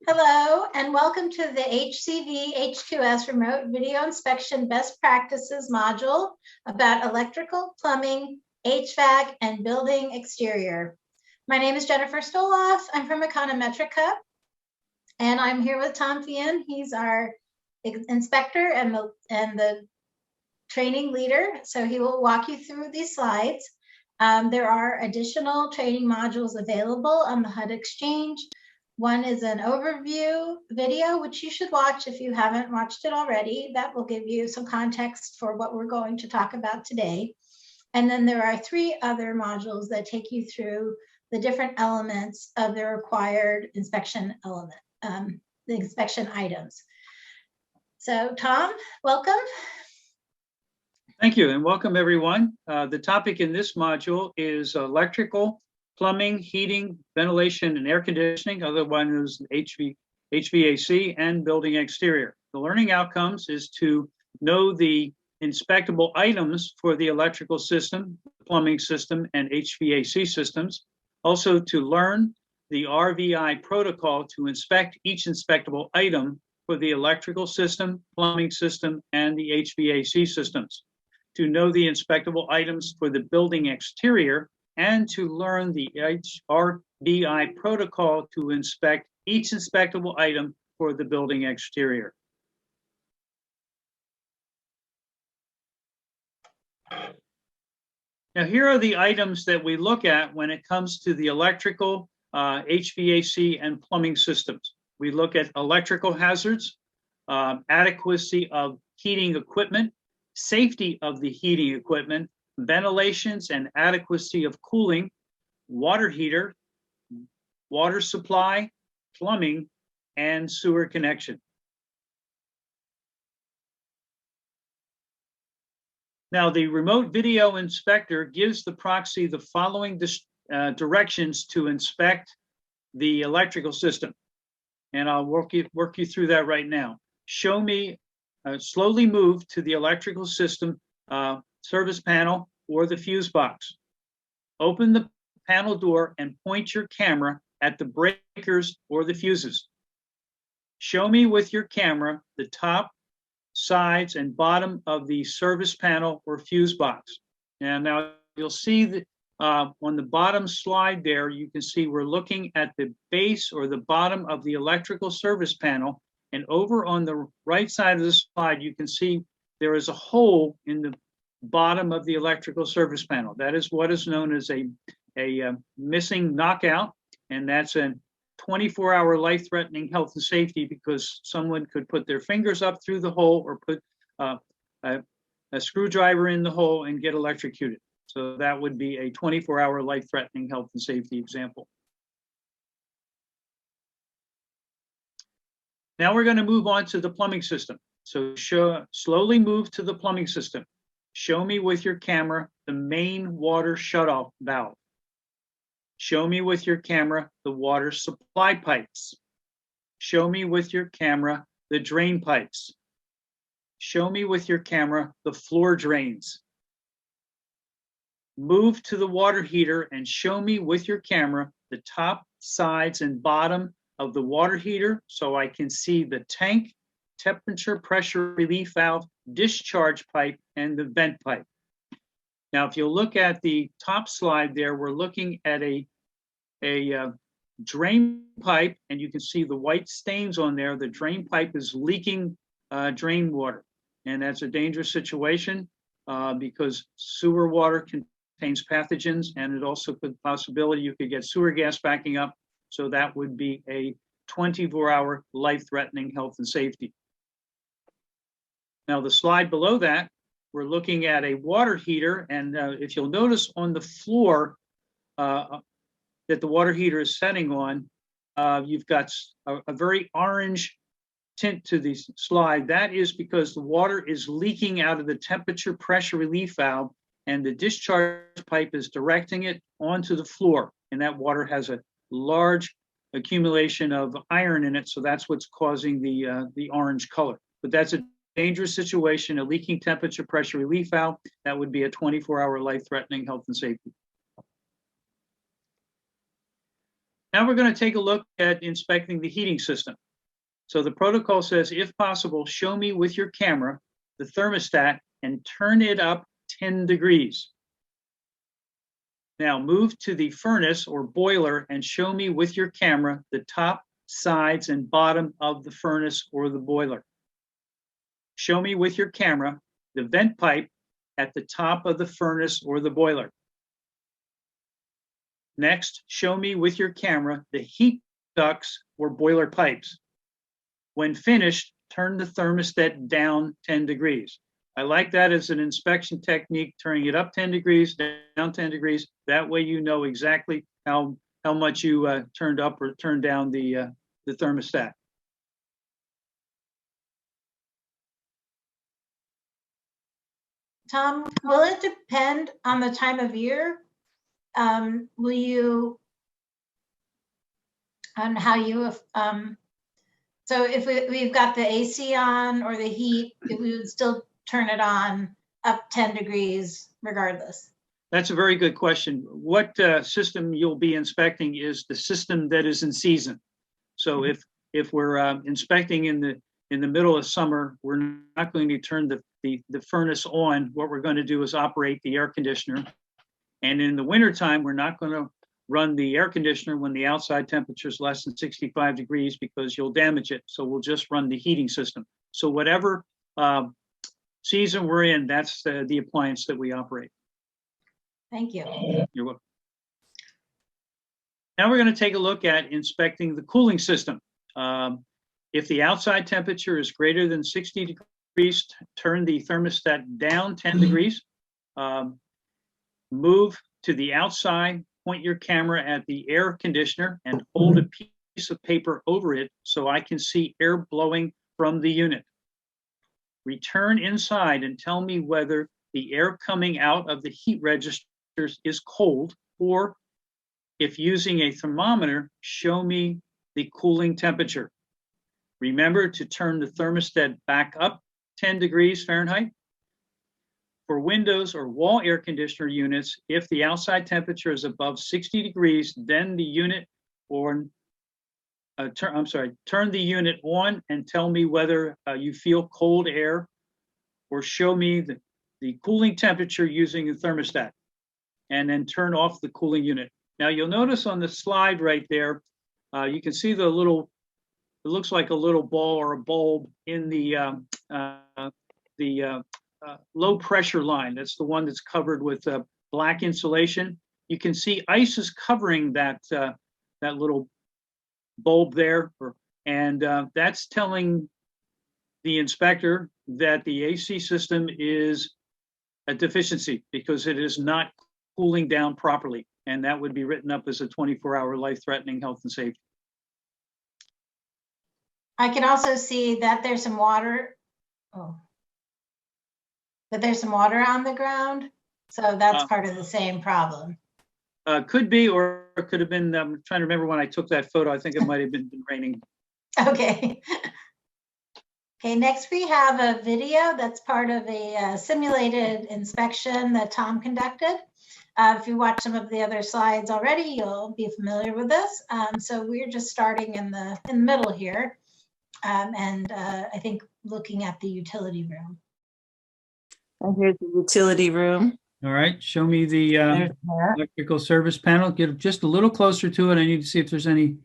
Hello, and welcome to the HCV H2S Remote Video Inspection Best Practices module about electrical, plumbing, HVAC, and building exterior. My name is Jennifer Stoloff. I'm from Econometrica, and I'm here with Tom Fian. He's our inspector and the training leader, so he will walk you through these slides. There are additional training modules available on the HUD Exchange. One is an overview video, which you should watch if you haven't watched it already. That will give you some context for what we're going to talk about today. And then there are 3 other modules that take you through the different elements of the required inspection element, the inspection items. So Tom, welcome. Thank you, and welcome everyone. The topic in this module is electrical, plumbing, heating, ventilation, and air conditioning, otherwise known as HVAC, and building exterior. The learning outcomes is to know the inspectable items for the electrical system, plumbing system, and HVAC systems. Also to learn the RBI protocol to inspect each inspectable item for the electrical system, plumbing system, and the HVAC systems. To know the inspectable items for the building exterior, and to learn the RBI protocol to inspect each inspectable item for the building exterior. Now, here are the items that we look at when it comes to the electrical, HVAC, and plumbing systems. We look at electrical hazards, adequacy of heating equipment, safety of the heating equipment, ventilations and adequacy of cooling, water heater, water supply, plumbing, and sewer connection. Now, the remote video inspector gives the proxy the following directions to inspect the electrical system. And I'll work you through that right now. Show me, slowly move to the electrical system service panel or the fuse box. Open the panel door and point your camera at the breakers or the fuses. Show me with your camera the top, sides, and bottom of the service panel or fuse box. And now you'll see that on the bottom slide there, you can see we're looking at the base or the bottom of the electrical service panel. And over on the right side of the slide, you can see there is a hole in the bottom of the electrical service panel. That is what is known as a missing knockout, and that's a 24-hour life-threatening health and safety because someone could put their fingers up through the hole or put a screwdriver in the hole and get electrocuted. So that would be a 24-hour life-threatening health and safety example. Now we're going to move on to the plumbing system. So slowly move to the plumbing system. Show me with your camera the main water shutoff valve. Show me with your camera the water supply pipes. Show me with your camera the drain pipes. Show me with your camera the floor drains. Move to the water heater and show me with your camera the top, sides, and bottom of the water heater so I can see the tank, temperature pressure relief valve, discharge pipe, and the vent pipe. Now, if you look at the top slide there, we're looking at a drain pipe, and you can see the white stains on there. The drain pipe is leaking drain water, and that's a dangerous situation because sewer water contains pathogens, and it also could possibility you could get sewer gas backing up. So that would be a 24-hour life-threatening health and safety. Now, the slide below that, we're looking at a water heater, and if you'll notice on the floor that the water heater is setting on, you've got a very orange tint to the slide. That is because the water is leaking out of the temperature pressure relief valve, and the discharge pipe is directing it onto the floor, and that water has a large accumulation of iron in it, so that's what's causing the orange color. But that's a dangerous situation, a leaking temperature pressure relief valve. That would be a 24-hour life-threatening health and safety. Now we're going to take a look at inspecting the heating system. So the protocol says, if possible, show me with your camera the thermostat and turn it up 10 degrees. Now move to the furnace or boiler and show me with your camera the top, sides, and bottom of the furnace or the boiler. Show me with your camera the vent pipe at the top of the furnace or the boiler. Next, show me with your camera the heat ducts or boiler pipes. When finished, turn the thermostat down 10 degrees. I like that as an inspection technique, turning it up 10 degrees, down 10 degrees. That way you know exactly how much you turned up or turned down the thermostat. Tom, will it depend on the time of year? Will you, on how you, so if we've got the AC on or the heat, we would still turn it on up 10 degrees regardless? That's a very good question. What system you'll be inspecting is the system that is in season. So if we're inspecting in the middle of summer, we're not going to turn the furnace on. What we're going to do is operate the air conditioner. And in the wintertime, we're not going to run the air conditioner when the outside temperature is less than 65 degrees because you'll damage it. So we'll just run the heating system. So whatever season we're in, that's the appliance that we operate. Thank you. You're welcome. Now we're going to take a look at inspecting the cooling system. If the outside temperature is greater than 60 degrees, turn the thermostat down 10 degrees. Move to the outside, point your camera at the air conditioner and hold a piece of paper over it so I can see air blowing from the unit. Return inside and tell me whether the air coming out of the heat registers is cold, or if using a thermometer, show me the cooling temperature. Remember to turn the thermostat back up 10 degrees Fahrenheit. For windows or wall air conditioner units, if the outside temperature is above 60 degrees, then the unit turn the unit on and tell me whether you feel cold air, or show me the cooling temperature using the thermostat, and then turn off the cooling unit. Now you'll notice on the slide right there, you can see the little, it looks like a little ball or a bulb in the low pressure line. That's the one that's covered with black insulation. You can see ice is covering that little bulb there, and that's telling the inspector that the AC system is a deficiency because it is not cooling down properly, and that would be written up as a 24-hour life-threatening health and safety. I can also see that there's some water. That there's some water on the ground, so that's part of the same problem. Could be, or it could have been. I'm trying to remember when I took that photo. I think it might have been raining. Okay. Okay, next we have a video that's part of a simulated inspection that Tom conducted. If you watch some of the other slides already, you'll be familiar with this. So we're just starting in the middle here, and I think looking at the utility room. And here's the utility room. All right, show me the electrical service panel. Get just a little closer to it. I need to see if there's any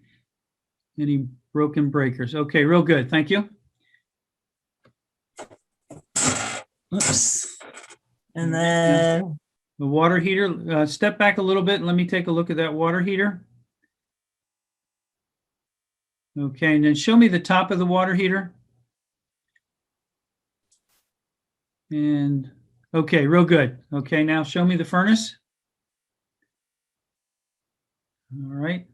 broken breakers. Okay, real good. Thank you. Oops. And then the water heater. Step back a little bit and let me take a look at that water heater. Okay, and then show me the top of the water heater. And okay, real good. Okay, now show me the furnace. All right.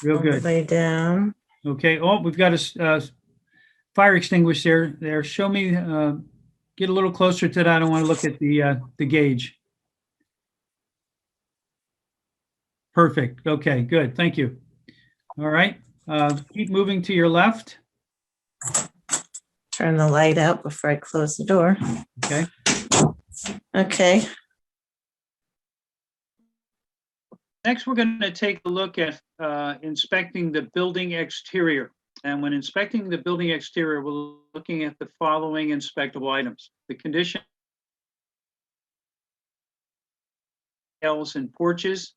Real good. lay down. Okay. Oh, we've got a fire extinguisher there. Show me. Get a little closer to that. I want to look at the gauge. Perfect. Okay. Good. Thank you. All right. Keep moving to your left. Turn the light out before I close the door. Okay. Okay. Next, we're going to take a look at inspecting the building exterior. And when inspecting the building exterior, we're looking at the following inspectable items: the condition and porches,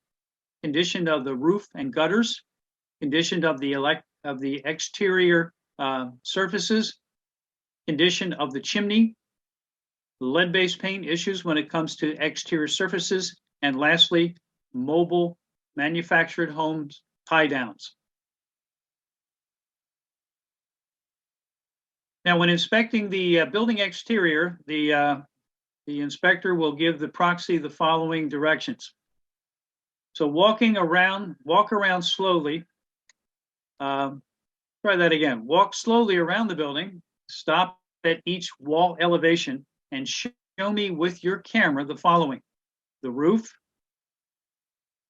condition of the roof and gutters, condition of the exterior surfaces, condition of the chimney, lead-based paint issues when it comes to exterior surfaces, and lastly, mobile manufactured homes tie downs. Now, when inspecting the building exterior, the inspector will give the proxy the following directions. So walk around slowly. Try that again. Walk slowly around the building, stop at each wall elevation, and show me with your camera the following: the roof,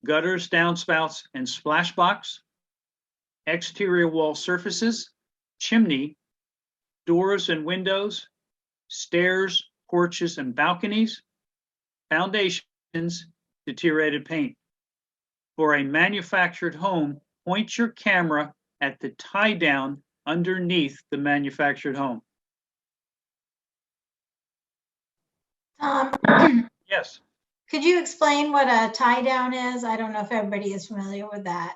gutters, downspouts, and splashbox, exterior wall surfaces, chimney, doors and windows, stairs, porches, and balconies, foundations, deteriorated paint. For a manufactured home, point your camera at the tie down underneath the manufactured home. Yes. Could you explain what a tie down is? I don't know if everybody is familiar with that.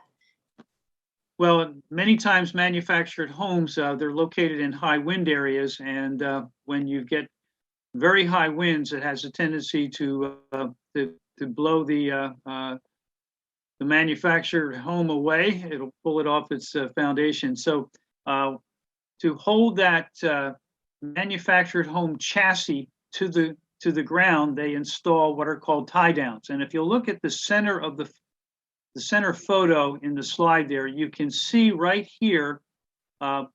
Well, many times manufactured homes, they're located in high wind areas, and when you get very high winds, it has a tendency to blow the manufactured home away. It'll pull it off its foundation. So to hold that manufactured home chassis to the ground, they install what are called tie downs. And if you look at the center of the center photo in the slide there, you can see right here a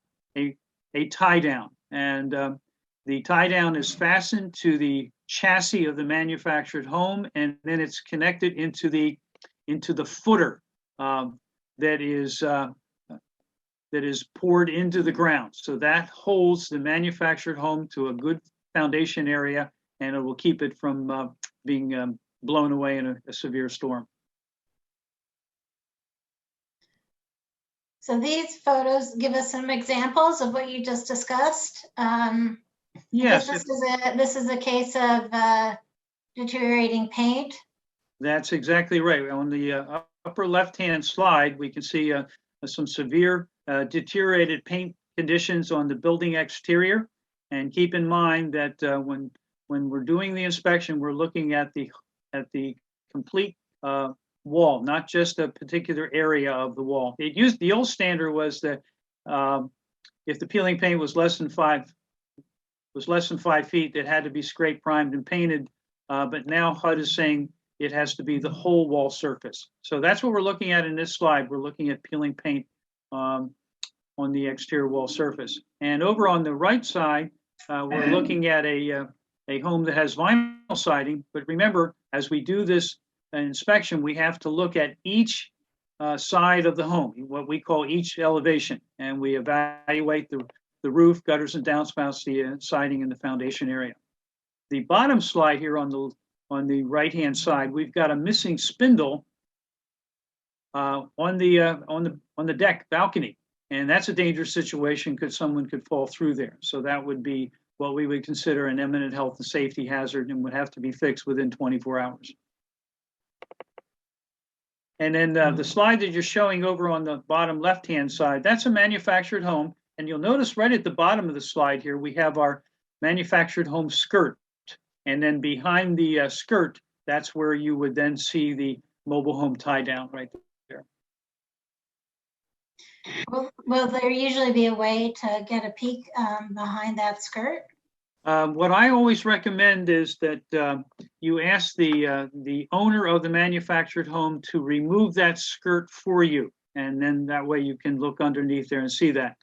tie down. And the tie down is fastened to the chassis of the manufactured home, and then it's connected into the footer that is poured into the ground. So that holds the manufactured home to a good foundation area, and it will keep it from being blown away in a severe storm. So these photos give us some examples of what you just discussed. Yes. This is a case of deteriorating paint. That's exactly right. On the upper left-hand slide, we can see some severe deteriorated paint conditions on the building exterior. And keep in mind that when we're doing the inspection, we're looking at the complete wall, not just a particular area of the wall. The old standard was that if the peeling paint was less than 5 feet, it had to be scrape primed and painted. But now HUD is saying it has to be the whole wall surface. So that's what we're looking at in this slide. We're looking at peeling paint on the exterior wall surface. And over on the right side, we're looking at a home that has vinyl siding. But remember, as we do this inspection, we have to look at each side of the home, what we call each elevation, and we evaluate the roof, gutters and downspouts, the siding, and the foundation area. The bottom slide here on the right-hand side, we've got a missing spindle on the deck balcony, and that's a dangerous situation because someone could fall through there. So that would be what we would consider an imminent health and safety hazard and would have to be fixed within 24 hours. And then the slide that you're showing over on the bottom left-hand side, that's a manufactured home. And you'll notice right at the bottom of the slide here, we have our manufactured home skirt. And then behind the skirt, that's where you would then see the mobile home tie down right there. Will there usually be a way to get a peek behind that skirt? What I always recommend is that you ask the owner of the manufactured home to remove that skirt for you. And then that way you can look underneath there and see that.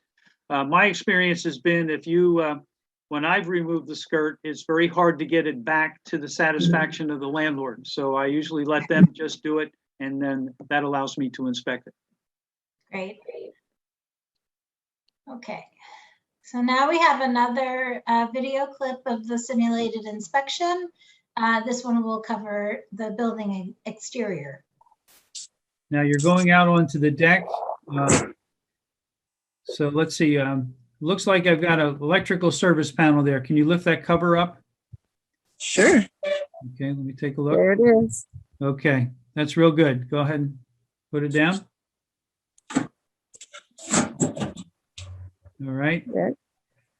My experience has been when I've removed the skirt, it's very hard to get it back to the satisfaction of the landlord. So I usually let them just do it, and then that allows me to inspect it. Great. Okay. So now we have another video clip of the simulated inspection. This one will cover the building exterior. Now you're going out onto the deck. So let's see. Looks like I've got an electrical service panel there. Can you lift that cover up? Sure. Okay, let me take a look. There it is. Okay, that's real good. Go ahead and put it down. All right. Yeah.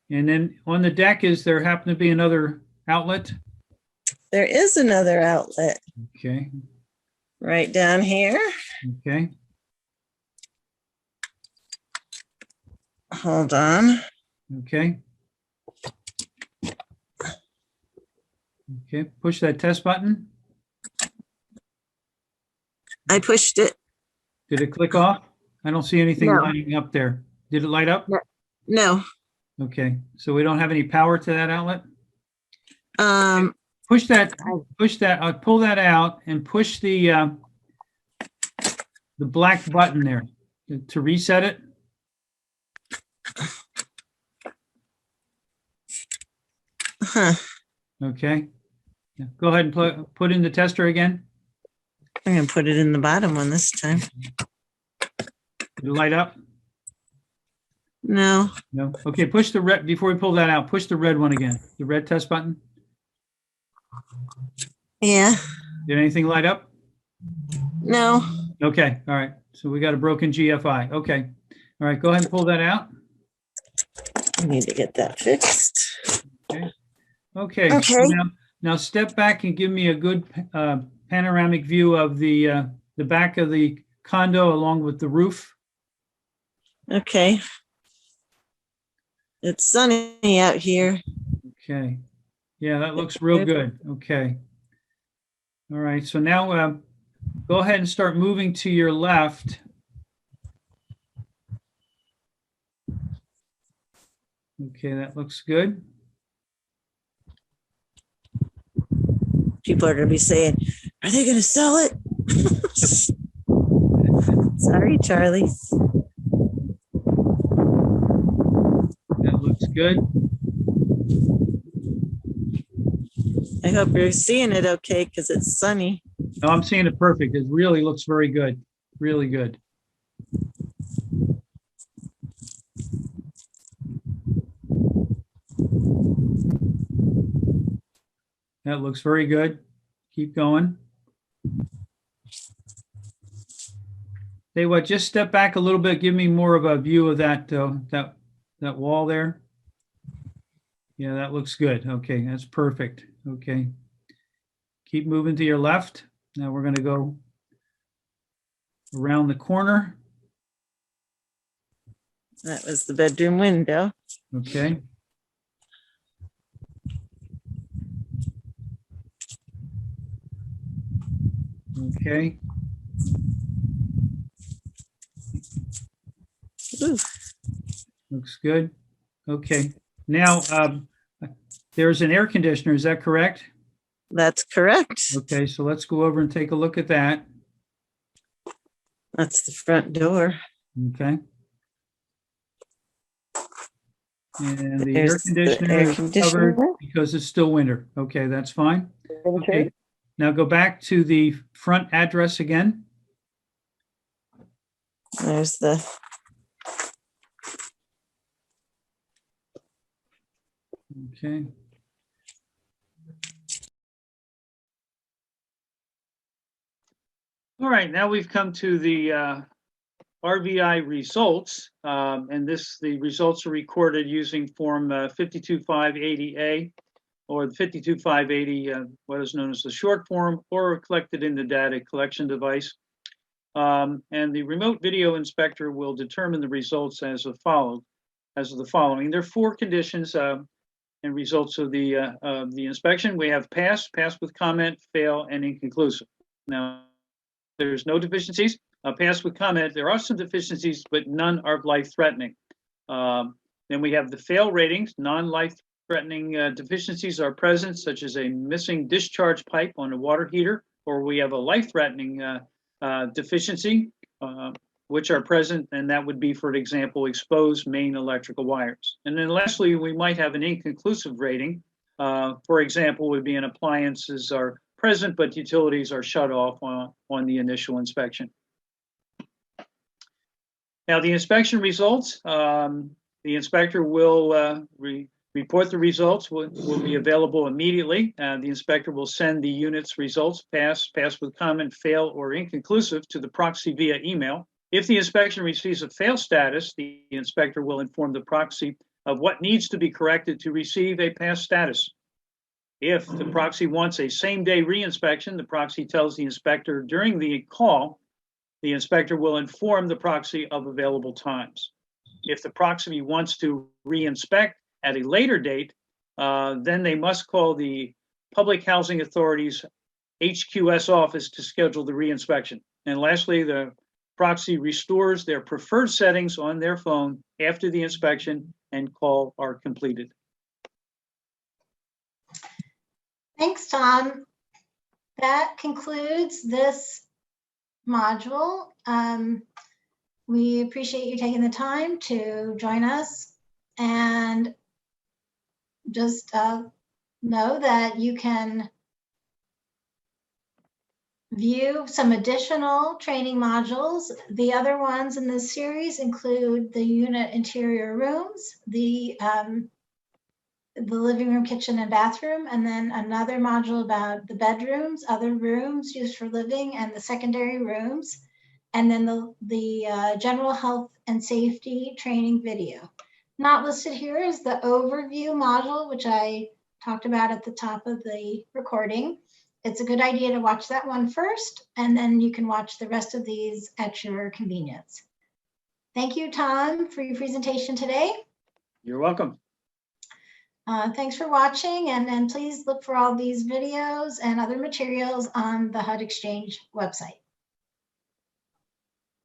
And then on the deck, is there happen to be another outlet? There is another outlet Okay, right down here. okay, Hold on. okay. Okay, push that test button. I pushed it. Did it click off? I don't see anything No. lighting up there. Did it light up? No. Okay, so we don't have any power to that outlet? Push that, pull that out and push the black button there to reset it. Huh. Okay. Yeah, go ahead and put in the tester again. I'm gonna put it in the bottom one this time. Did it light up? No. No. Okay, push the red, before we pull that out, push the red one again. The red test button. Yeah. Did anything light up? No. Okay, all right. So we got a broken GFI. Okay. All right, go ahead and pull that out. I need to get that fixed. Okay. Okay. Okay. So now step back and give me a good panoramic view of the back of the condo along with the roof. Okay. It's sunny out here. Okay. Yeah, that looks real good. Okay. All right. So now go ahead and start moving to your left. Okay, that looks good. People are going to be saying, are they going to sell it? Sorry, Charlie. That looks good. I hope you're seeing it okay because it's sunny. No, I'm seeing it perfect. It really looks very good. Really good. That looks very good. Keep going. Hey, what? Just step back a little bit. Give me more of a view of that that wall there. Yeah, that looks good. Okay, that's perfect. Okay. Keep moving to your left. Now we're going to go around the corner. That was the bedroom window. Okay. Okay. Ooh. Looks good. Okay. Now, there's an air conditioner. Is that correct? That's correct. Okay, so let's go over and take a look at that. That's the front door. Okay. And the There's air conditioner the air is conditioner. covered because it's still winter. Okay, that's fine. Okay. Now go back to the front address again. There's the Okay. All right, now we've come to the RBI results, and the results are recorded using Form 52580A or the 52580, what is known as the short form, or collected in the data collection device. And the remote video inspector will determine the results as the following. There are four conditions and results of the inspection. We have pass with comment, fail, and inconclusive. Now, there's no deficiencies. Pass with comment. There are some deficiencies, but none are life-threatening. Then we have the fail ratings. Non-life-threatening deficiencies are present, such as a missing discharge pipe on a water heater, or we have a life-threatening deficiency, which are present, and that would be, for example, exposed main electrical wires. And then lastly, we might have an inconclusive rating. For example, would be an appliances are present, but utilities are shut off on the initial inspection. Now, the inspection results, the inspector will report the results, will be available immediately. The inspector will send the unit's results, pass with comment, fail, or inconclusive, to the proxy via email. If the inspection receives a fail status, the inspector will inform the proxy of what needs to be corrected to receive a pass status. If the proxy wants a same-day re-inspection, the proxy tells the inspector during the call. The inspector will inform the proxy of available times. If the proxy wants to re-inspect at a later date, then they must call the Public Housing Authority's HQS office to schedule the re-inspection. And lastly, the proxy restores their preferred settings on their phone after the inspection and call are completed. Thanks, Tom. That concludes this module. We appreciate you taking the time to join us, and just know that you can view some additional training modules. The other ones in this series include the unit interior rooms, the living room, kitchen, and bathroom, and then another module about the bedrooms, other rooms used for living, and the secondary rooms, and then the general health and safety training video. Not listed here is the overview module, which I talked about at the top of the recording. It's a good idea to watch that one first, and then you can watch the rest of these at your convenience. Thank you, Tom, for your presentation today. You're welcome. Thanks for watching, and please look for all these videos and other materials on the HUD Exchange website.